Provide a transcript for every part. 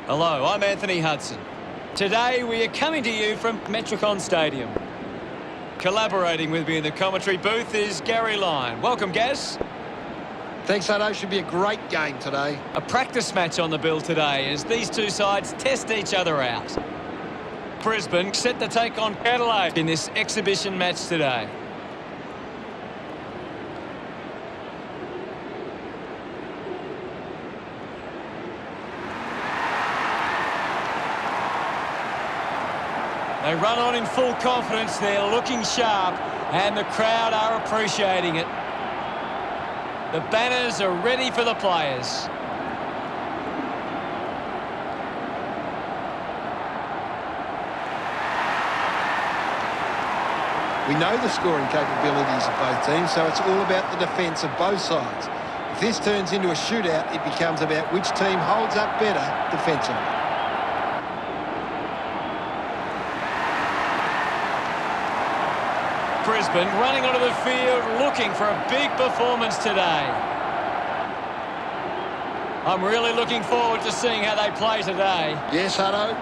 Hello, I'm Anthony Hudson. Today we are coming to you from Metricon Stadium. Collaborating with me in the commentary booth is Gary Lyon. Welcome, Gaz. Thanks, Hutto. Should be a great game today. A practice match on the bill today as these two sides test each other out. Brisbane set to take on Adelaide in this exhibition match today. They run on in full confidence. They're looking sharp, and the crowd are appreciating it. The banners are ready for the players. We know the scoring capabilities of both teams, so it's all about the defence of both sides. If this turns into a shootout, it becomes about which team holds up better defensively. Brisbane running onto the field looking for a big performance today. I'm really looking forward to seeing how they play today. Yes, Hutto.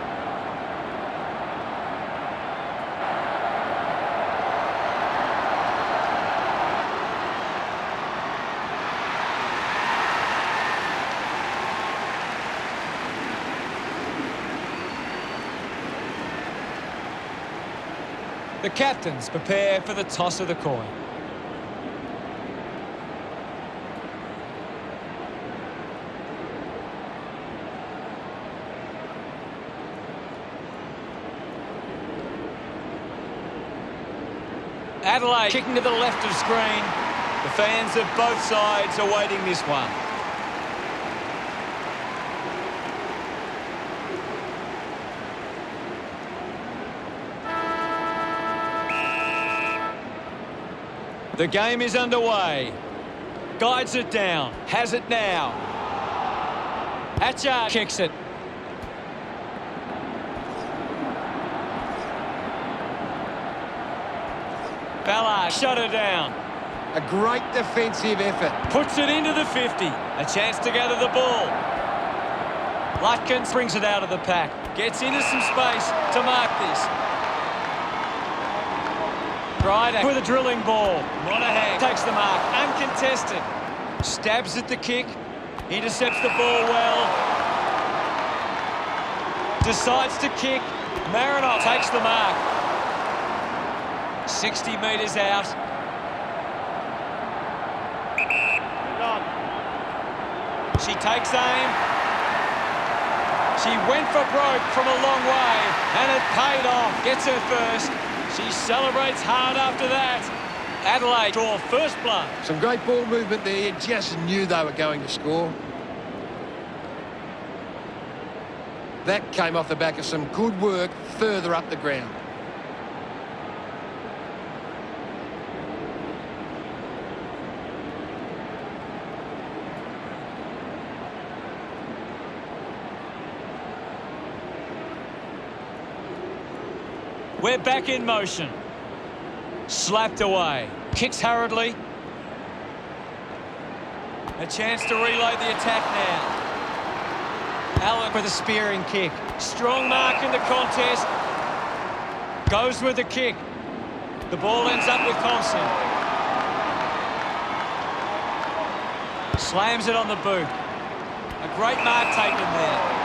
The captains prepare for the toss of the coin. Adelaide kicking to the left of screen. The fans of both sides are waiting this one. The game is underway. Guides it down. Has it now. Hatcher kicks it. Ballard shut her down. A great defensive effort. Puts it into the 50. A chance to gather the ball. Lutkins brings it out of the pack. Gets into some space to mark this. Ryder with a drilling ball. Monaghan takes the mark. Uncontested. Stabs at the kick. Intercepts the ball well. Decides to kick. Marinoff takes the mark. 60 metres out. She takes aim. She went for broke from a long way, and it paid off. Gets her first. She celebrates hard after that. Adelaide draw first blood. Some great ball movement there. You just knew they were going to score. That came off the back of some good work further up the ground. We're back in motion. Slapped away. Kicks hurriedly. A chance to reload the attack now. Allen with a spearing kick. Strong mark in the contest. Goes with the kick. The ball ends up with Thompson. Slams it on the boot. A great mark taken there.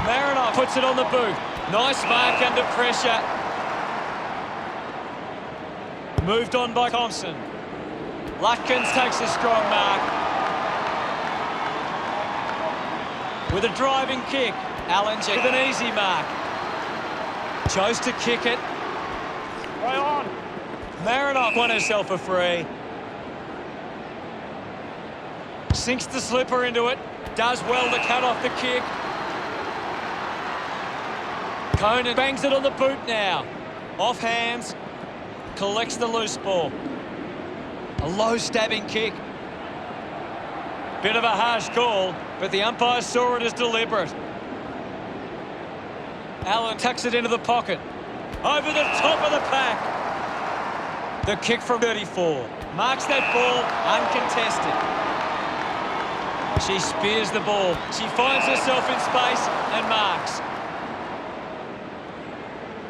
Marinoff puts it on the boot. Nice mark under pressure. Moved on by Thompson. Lutkins takes a strong mark. With a driving kick. Allen with an easy mark. Chose to kick it. Right on. Marinoff won herself a free. Sinks the slipper into it. Does well to cut off the kick. Conan bangs it on the boot now. Off hands. Collects the loose ball. A low stabbing kick. Bit of a harsh call, but the umpire saw it as deliberate. Allen tucks it into the pocket. Over the top of the pack. The kick from 34. Marks that ball uncontested. She spears the ball. She finds herself in space and marks.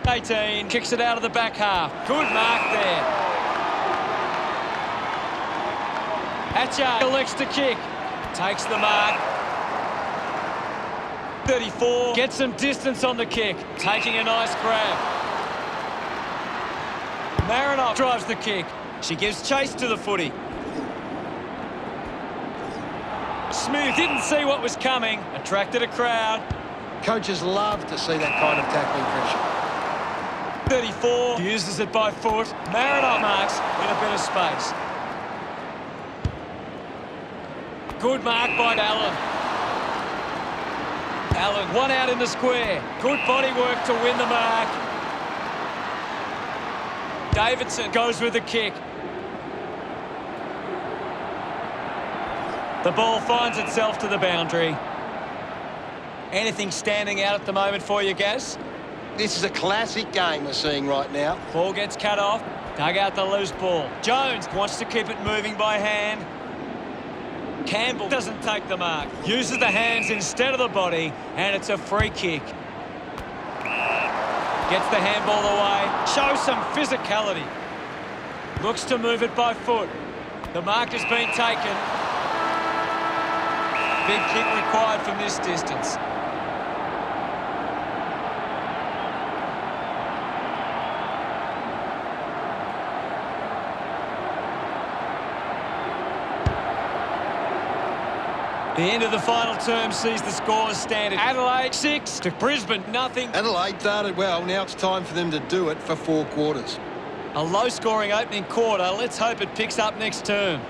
18, kicks it out of the back half. Good mark there. Hatcher elects to kick. Takes the mark. 34, gets some distance on the kick. Taking a nice grab. Marinoff drives the kick. She gives chase to the footy. Smooth didn't see what was coming. Attracted a crowd. Coaches love to see that kind of tackling pressure. 34, uses it by foot. Marinoff marks in a bit of space. Good mark by Allen. Allen, one out in the square. Good body work to win the mark. Davidson goes with the kick. The ball finds itself to the boundary. Anything standing out at the moment for you, Gaz? This is a classic game we're seeing right now. Ball gets cut off. Dug out the loose ball. Jones wants to keep it moving by hand. Campbell doesn't take the mark. Uses the hands instead of the body, and it's a free kick. Gets the handball away. Shows some physicality. Looks to move it by foot. The mark has been taken. Big kick required from this distance. The end of the final term sees the scores standing. Adelaide 6 to Brisbane 0. Adelaide started well. Now it's time for them to do it for 4 quarters. A low-scoring opening quarter. Let's hope it picks up next term.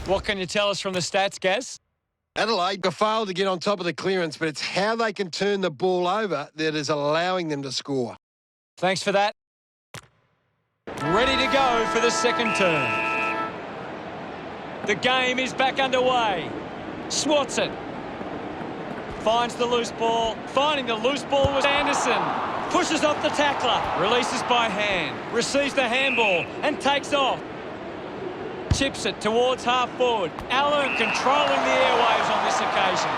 What can you tell us from the stats, Gaz? Adelaide failed to get on top of the clearance, but it's how they can turn the ball over that is allowing them to score. Thanks for that. Ready to go for the second term. The game is back underway. Swats it. Finds the loose ball. Finding the loose ball was Anderson. Pushes off the tackler. Releases by hand. Receives the handball and takes off. Chips it towards half-forward. Allen controlling the airwaves on this occasion.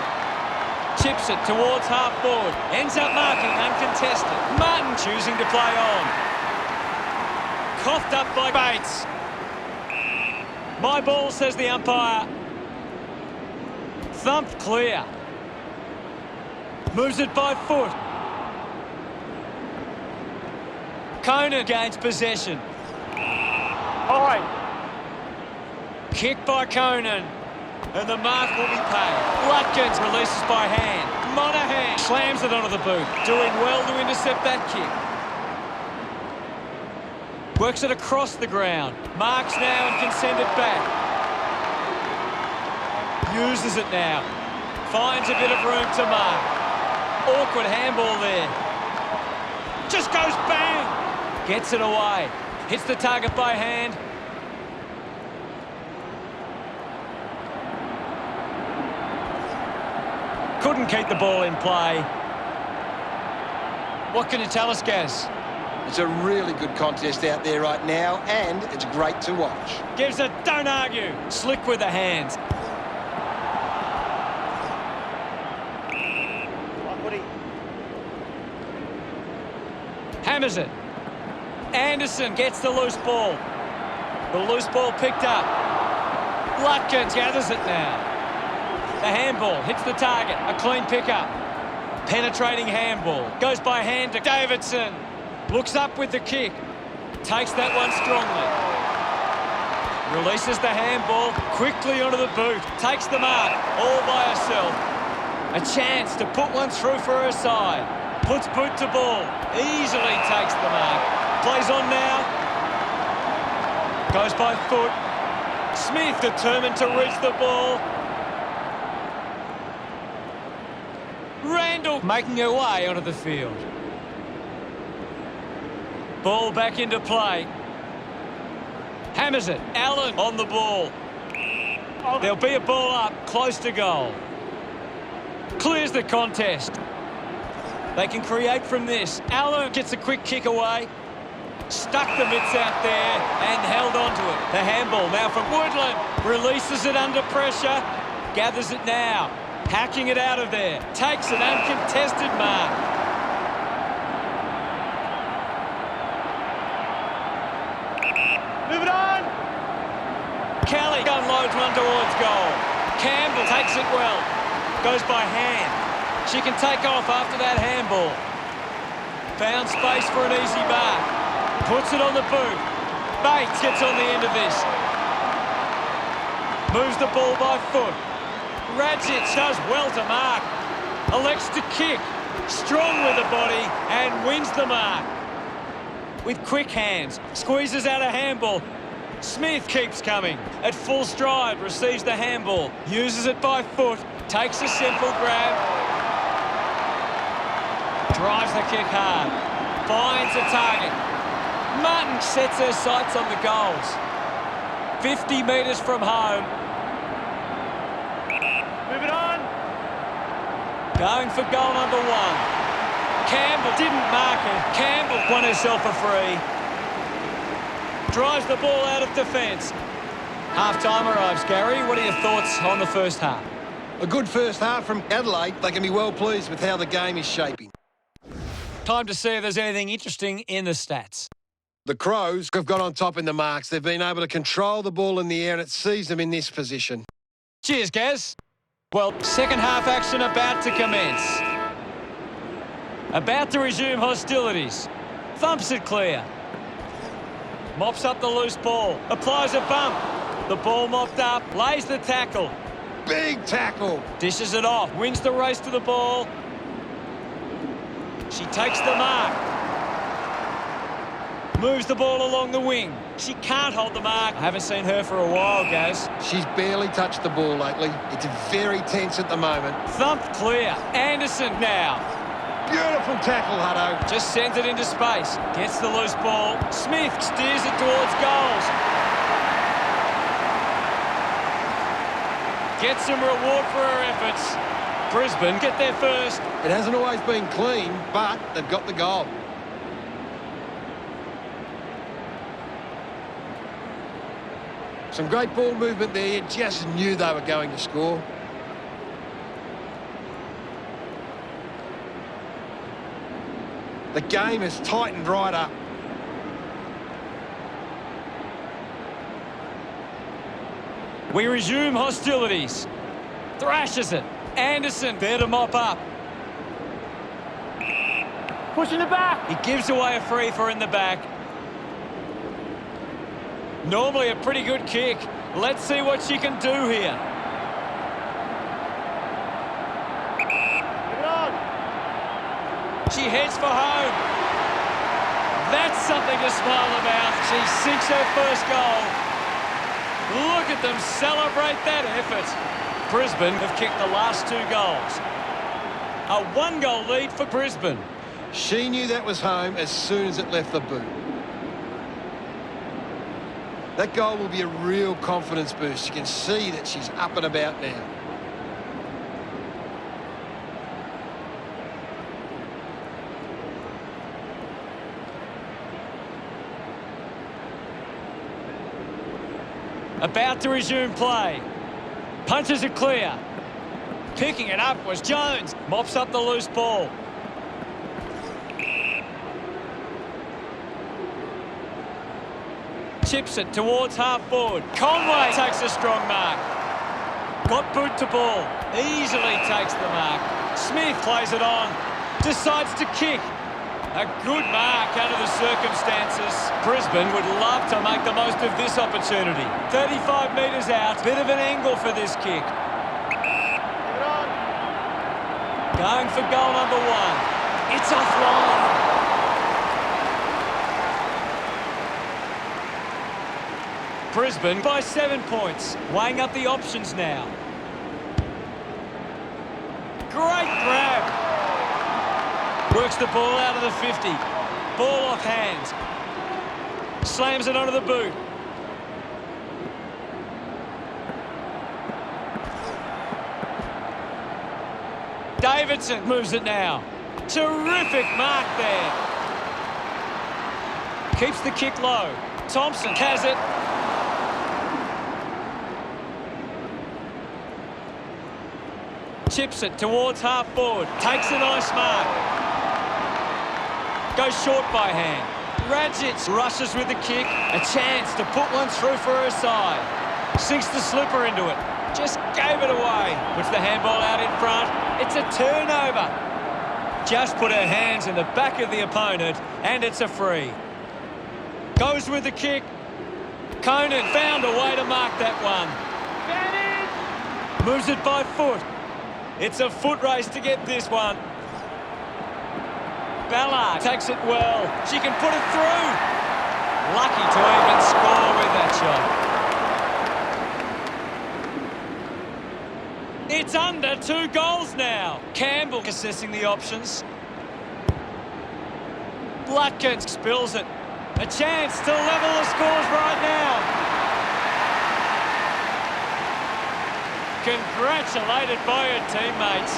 Chips it towards half-forward. Ends up marking uncontested. Martin choosing to play on. Coughed up by Bates. My ball, says the umpire. Thumped clear. Moves it by foot. Conan gains possession. All right. Kick by Conan. And the mark will be paid. Watkins releases by hand. Monahan slams it onto the boot. Doing well to intercept that kick. Works it across the ground. Marks now and can send it back. Uses it now. Finds a bit of room to mark. Awkward handball there. Just goes bang. Gets it away. Hits the target by hand. Couldn't keep the ball in play. What can you tell us, Gaz? It's a really good contest out there right now, and it's great to watch. Gives it, don't argue. Slick with the hands. Hammers it. Anderson gets the loose ball. The loose ball picked up. Watkins gathers it now. The handball hits the target. A clean pickup. Penetrating handball. Goes by hand to Davidson. Looks up with the kick. Takes that one strongly. Releases the handball. Quickly onto the boot. Takes the mark. All by herself. A chance to put one through for her side. Puts boot to ball. Easily takes the mark. Plays on now. Goes by foot. Smith determined to reach the ball. Randall making her way onto the field. Ball back into play. Hammers it. Allen on the ball. There'll be a ball up, close to goal. Clears the contest. They can create from this. Allen gets a quick kick away. Stuck the mitts out there and held on to it. The handball now from Woodland. Releases it under pressure. Gathers it now. Hacking it out of there. Takes an uncontested mark. Move it on. Kelly unloads one towards goal. Campbell takes it well. Goes by hand. She can take off after that handball. Found space for an easy mark. Puts it on the boot. Bates gets on the end of this. Moves the ball by foot. Radzic does well to mark. Elects to kick. Strong with the body and wins the mark. With quick hands. Squeezes out a handball. Smith keeps coming. At full stride, receives the handball. Uses it by foot. Takes a simple grab. Drives the kick hard. Finds a target. Martin sets her sights on the goals. 50 metres from home. Move it on. Going for goal number one. Campbell didn't mark it. Campbell won herself a free. Drives the ball out of defence. Half-time arrives, Gary. What are your thoughts on the first half? A good first half from Adelaide. They can be well pleased with how the game is shaping. Time to see if there's anything interesting in the stats. The Crows have got on top in the marks. They've been able to control the ball in the air, and it sees them in this position. Cheers, Gaz. Well, second half action about to commence. About to resume hostilities. Thumps it clear. Mops up the loose ball. Applies a bump. The ball mopped up. Lays the tackle. Big tackle. Dishes it off. Wins the race to the ball. She takes the mark. Moves the ball along the wing. She can't hold the mark. I haven't seen her for a while, Gaz. She's barely touched the ball lately. It's very tense at the moment. Thumped clear. Anderson now. Beautiful tackle, Hutto. Just sends it into space. Gets the loose ball. Smith steers it towards goals. Gets some reward for her efforts. Brisbane get there first. It hasn't always been clean, but they've got the goal. Some great ball movement there. You just knew they were going to score. The game has tightened right up. We resume hostilities. Thrashes it. Anderson there to mop up. Pushing it back. He gives away a free for in the back. Normally a pretty good kick. Let's see what she can do here. Get on. She heads for home. That's something to smile about. She sinks her first goal. Look at them celebrate that effort. Brisbane have kicked the last two goals. A one-goal lead for Brisbane. She knew that was home as soon as it left the boot. That goal will be a real confidence boost. You can see that she's up and about now. About to resume play. Punches it clear. Picking it up was Jones. Mops up the loose ball. Chips it towards half forward. Conway takes a strong mark. Got boot to ball. Easily takes the mark. Smith plays it on. Decides to kick. A good mark under the circumstances. Brisbane would love to make the most of this opportunity. 35 metres out. Bit of an angle for this kick. Going for goal number one. It's offline. Brisbane by 7 points. Weighing up the options now. Great grab. Works the ball out of the 50. Ball off hands. Slams it onto the boot. Davidson moves it now. Terrific mark there. Keeps the kick low. Thompson has it. Chips it towards half forward. Takes a nice mark. Goes short by hand. Radzic rushes with the kick. A chance to put one through for her side. Sinks the slipper into it. Just gave it away. Puts the handball out in front. It's a turnover. Just put her hands in the back of the opponent, and it's a free. Goes with the kick. Conan found a way to mark that one. Moves it by foot. It's a foot race to get this one. Ballard takes it well. She can put it through. Lucky to even score with that shot. It's under 2 goals now. Campbell assessing the options. Blutkin spills it. A chance to level the scores right now. Congratulated by her teammates.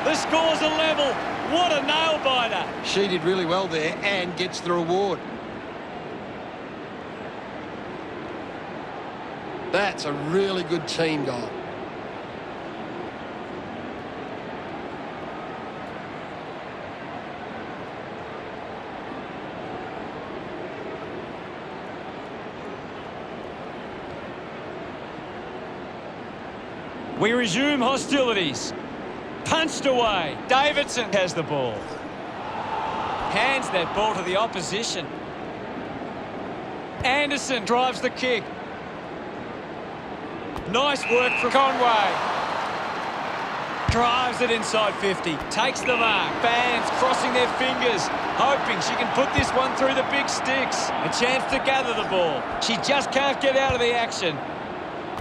The score's a level. What a nail-biter. She did really well there and gets the reward. That's a really good team goal. We resume hostilities. Punched away. Davidson has the ball. Hands that ball to the opposition. Anderson drives the kick. Nice work from Conway. Drives it inside 50. Takes the mark. Fans crossing their fingers, hoping she can put this one through the big sticks. A chance to gather the ball. She just can't get out of the action.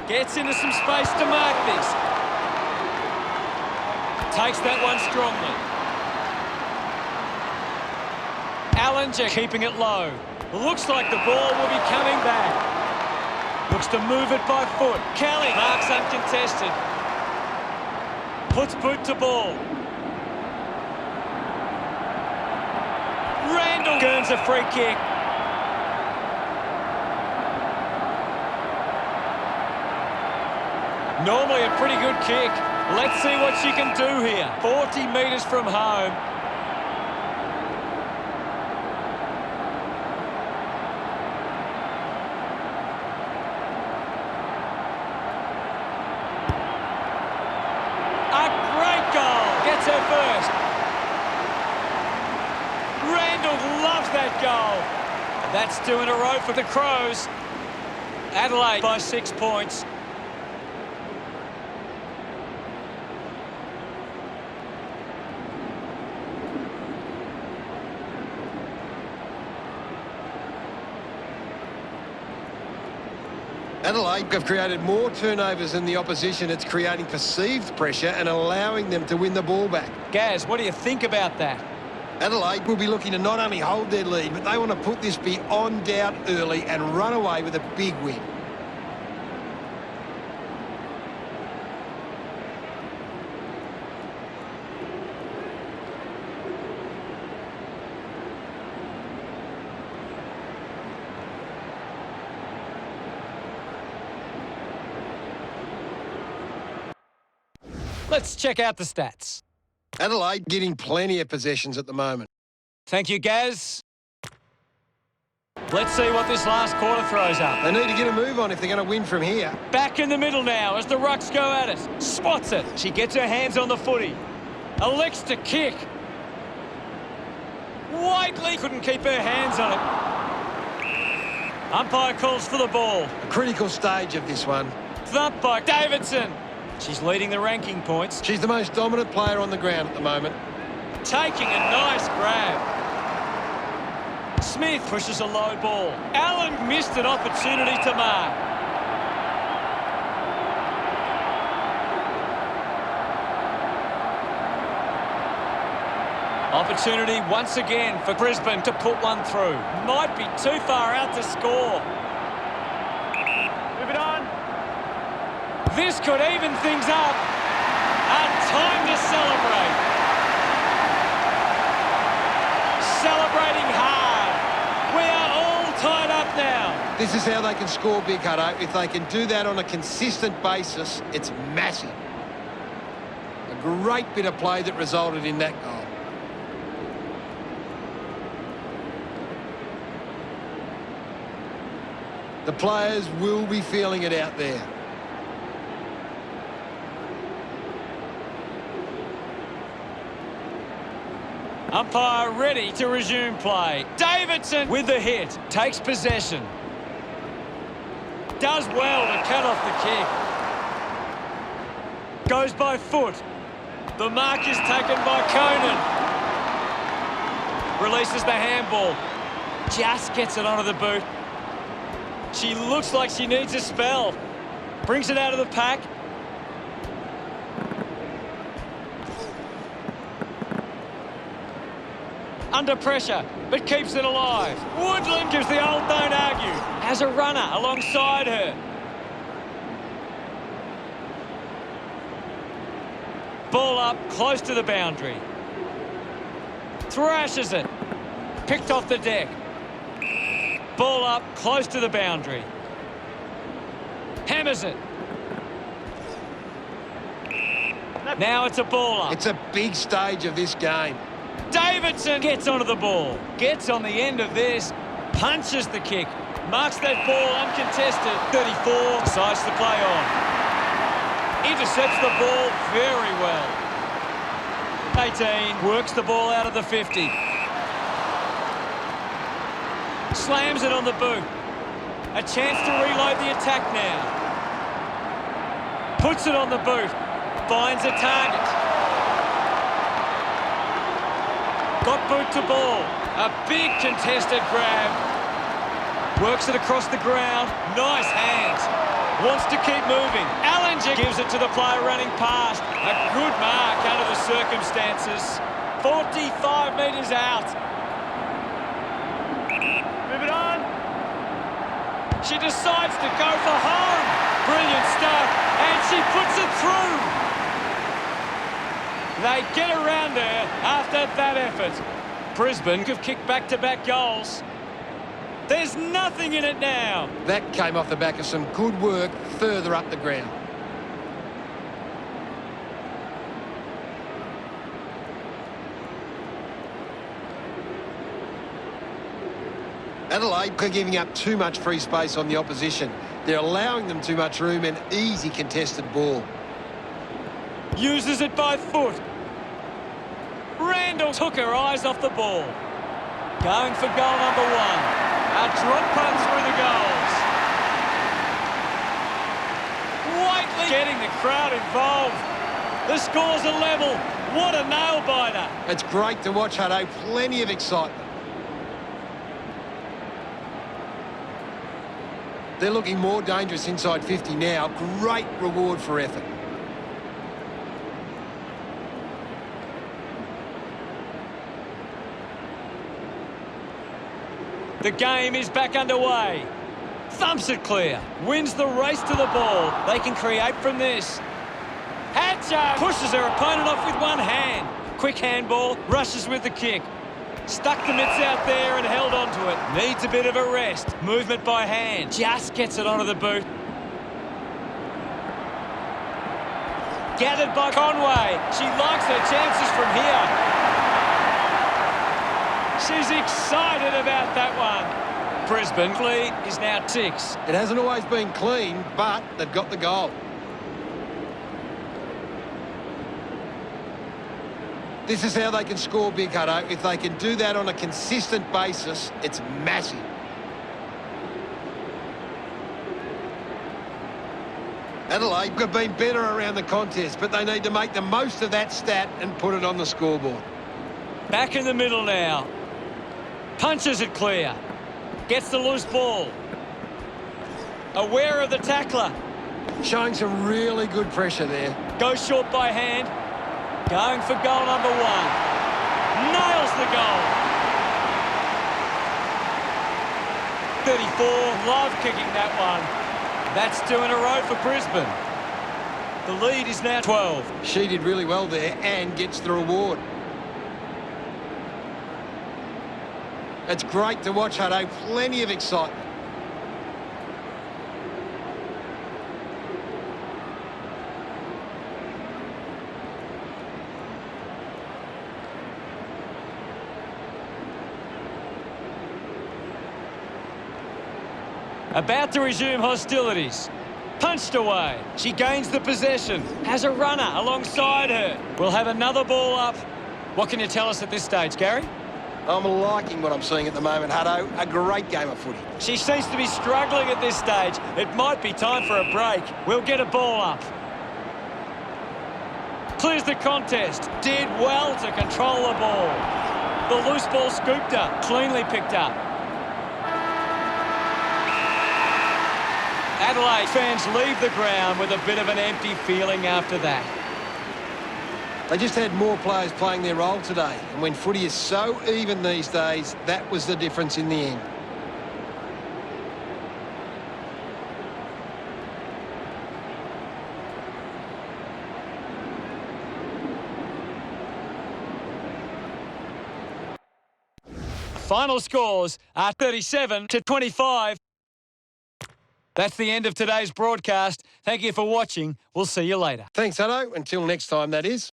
Gets into some space to mark this. Takes that one strongly. Allinger keeping it low. Looks like the ball will be coming back. Looks to move it by foot. Kelly marks uncontested. Puts boot to ball. Randall earns a free kick. Normally a pretty good kick. Let's see what she can do here. 40 metres from home. A great goal. Gets her first. Randall loves that goal. That's 2 in a row for the Crows. Adelaide by 6 points. Adelaide have created more turnovers than the opposition. It's creating perceived pressure and allowing them to win the ball back. Gaz, what do you think about that? Adelaide will be looking to not only hold their lead, but they want to put this beyond doubt early and run away with a big win. Let's check out the stats. Adelaide getting plenty of possessions at the moment. Thank you, Gaz. Let's see what this last quarter throws up. They need to get a move on if they're going to win from here. Back in the middle now as the Rucks go at it. Spots it. She gets her hands on the footy. Elects to kick. Whiteley couldn't keep her hands on it. Umpire calls for the ball. A critical stage of this one. Thumped by Davidson. She's leading the ranking points. She's the most dominant player on the ground at the moment. Taking a nice grab. Smith pushes a low ball. Allen missed an opportunity to mark. Opportunity once again for Brisbane to put one through. Might be too far out to score. Move it on. This could even things up. A time to celebrate. celebrating hard. We are all tied up now. This is how they can score big, Hutto. If they can do that on a consistent basis, it's massive. A great bit of play that resulted in that goal. The players will be feeling it out there. Umpire ready to resume play. Davidson with the hit. Takes possession. Does well to cut off the kick. Goes by foot. The mark is taken by Conan. Releases the handball. Just gets it onto the boot. She looks like she needs a spell. Brings it out of the pack. Under pressure, but keeps it alive. Woodland gives the old don't argue. Has a runner alongside her. Ball up, close to the boundary. Thrashes it. Picked off the deck. Ball up, close to the boundary. Hammers it. Now it's a ball up. It's a big stage of this game. Davidson gets onto the ball. Gets on the end of this. Punches the kick. Marks that ball uncontested. 34. Decides to play on. Intercepts the ball very well. 18. Works the ball out of the 50. Slams it on the boot. A chance to reload the attack now. Puts it on the boot. Finds a target. Got boot to ball. A big contested grab. Works it across the ground. Nice hands. Wants to keep moving. Allinger gives it to the player running past. A good mark under the circumstances. 45 metres out. Move it on. She decides to go for home. Brilliant stuff. And she puts it through. They get around her after that effort. Brisbane have kicked back-to-back goals. There's nothing in it now. That came off the back of some good work further up the ground. Adelaide are giving up too much free space on the opposition. They're allowing them too much room and easy contested ball. Uses it by foot. Randall took her eyes off the ball. Going for goal number one. A drop punt through the goals. Whiteley getting the crowd involved. The score's a level. What a nail-biter. It's great to watch, Hutto. Plenty of excitement. They're looking more dangerous inside 50 now. Great reward for effort. The game is back underway. Thumps it clear. Wins the race to the ball. They can create from this. Hatcher pushes her opponent off with one hand. Quick handball. Rushes with the kick. Stuck the mitts out there and held onto it. Needs a bit of a rest. Movement by hand. Just gets it onto the boot. Gathered by Conway. She likes her chances from here. She's excited about that one. Brisbane lead is now 6. It hasn't always been clean, but they've got the goal. This is how they can score big, Hutto. If they can do that on a consistent basis, it's massive. Adelaide have been better around the contest, but they need to make the most of that stat and put it on the scoreboard. Back in the middle now. Punches it clear. Gets the loose ball. Aware of the tackler. Showing some really good pressure there. Goes short by hand. Going for goal number one. Nails the goal. 34. Love kicking that one. That's 2 in a row for Brisbane. The lead is now 12. She did really well there and gets the reward. It's great to watch, Hutto. Plenty of excitement. About to resume hostilities. Punched away. She gains the possession. Has a runner alongside her. We'll have another ball up. What can you tell us at this stage, Gary? I'm liking what I'm seeing at the moment, Hutto. A great game of footy. She seems to be struggling at this stage. It might be time for a break. We'll get a ball up. Clears the contest. Did well to control the ball. The loose ball scooped her. Cleanly picked up. Adelaide fans leave the ground with a bit of an empty feeling after that. They just had more players playing their role today. And when footy is so even these days, that was the difference in the end. Final scores are 37-25. That's the end of today's broadcast. Thank you for watching. We'll see you later. Thanks, Hutto. Until next time, that is.